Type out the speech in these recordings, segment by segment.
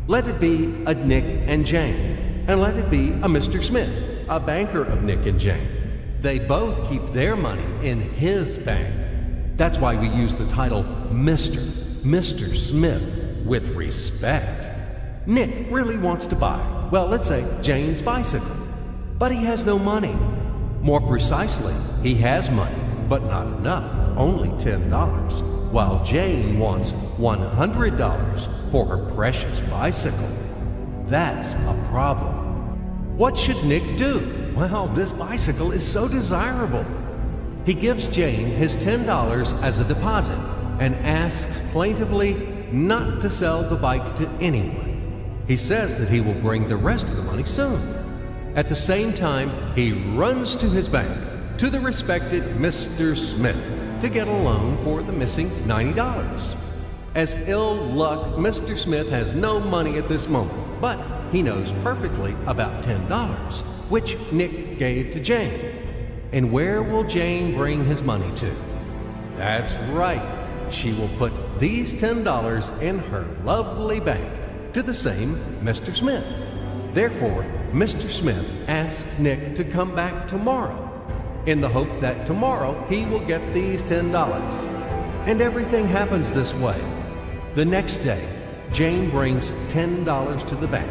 Let it be a Nick and Jane, and let it be a Mr. Smith, a banker of Nick and Jane. They both keep their money in his bank. That's why we use the title Mr. Smith with respect. Nick really wants to buy, well, let's say Jane's bicycle, but he has no money. More precisely, he has money, but not enough, only $10, while Jane wants $100 for her precious bicycle. That's a problem. What should Nick do? Well, this bicycle is so desirable. He gives Jane his $10 as a deposit and asks plaintively not to sell the bike to anyone. He says that he will bring the rest of the money soon. At the same time, he runs to his bank, to the respected Mr. Smith, to get a loan for the missing $90. As ill luck, Mr. Smith has no money at this moment, but he knows perfectly about $10, which Nick gave to Jane. And where will Jane bring his money to? That's right, she will put these $10 in her lovely bank to the same Mr. Smith. Therefore, Mr. Smith asks Nick to come back tomorrow, in the hope that tomorrow he will get these $10. And everything happens this way. The next day, Jane brings $10 to the bank.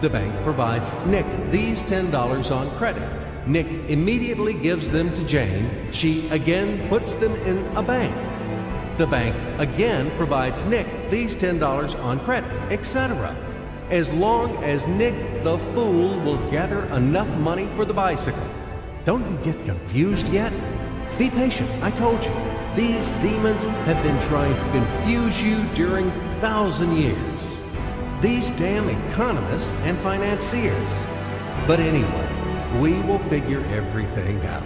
The bank provides Nick these $10 on credit. Nick immediately gives them to Jane. She again puts them in a bank. The bank again provides Nick these $10 on credit, etc. As long as Nick the fool will gather enough money for the bicycle. Don't you get confused yet? Be patient, I told you. These demons have been trying to confuse you during 1,000 years. These damn economists and financiers. But anyway, we will figure everything out.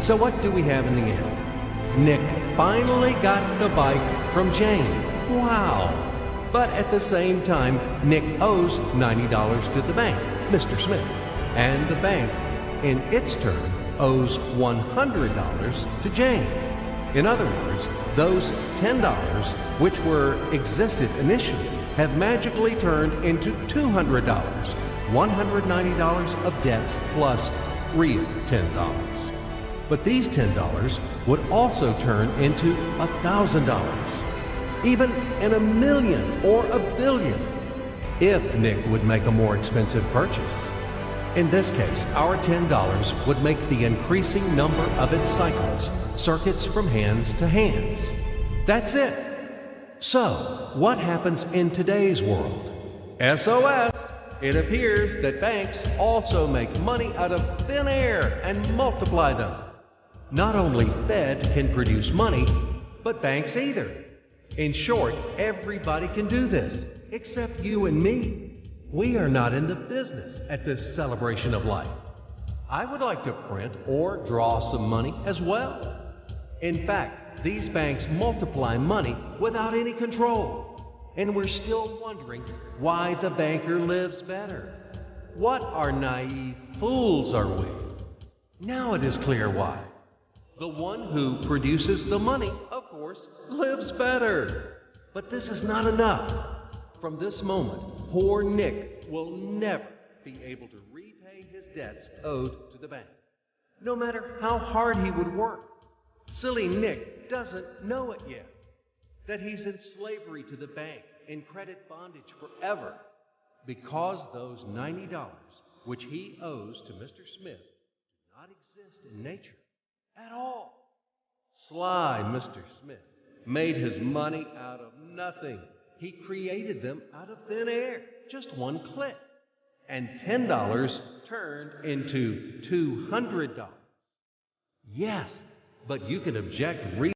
So what do we have in the end? Nick finally got the bike from Jane. Wow! But at the same time, Nick owes $90 to the bank, Mr. Smith, and the bank, in its turn, owes $100 to Jane. In other words, those $10, which existed initially, have magically turned into $200, $190 of debts plus real $10. But these $10 would also turn into $1,000. Even in $1 million or $1 billion, if Nick would make a more expensive purchase. In this case, our $10 would make the increasing number of its cycles, circuits from hands to hands. That's it. So, what happens in today's world? SOS! It appears that banks also make money out of thin air and multiply them. Not only Fed can produce money, but banks either. In short, everybody can do this, except you and me. We are not in the business at this celebration of life. I would like to print or draw some money as well. In fact, these banks multiply money without any control. And we're still wondering why the banker lives better. What naive fools are we? Now it is clear why. The one who produces the money, of course, lives better. But this is not enough. From this moment, poor Nick will never be able to repay his debts owed to the bank, no matter how hard he would work. Silly Nick doesn't know it yet, that he's in slavery to the bank, in credit bondage forever, because those $90 which he owes to Mr. Smith do not exist in nature at all. Sly Mr. Smith made his money out of nothing. He created them out of thin air, just one click. And $10 turned into $200. Yes, but you can object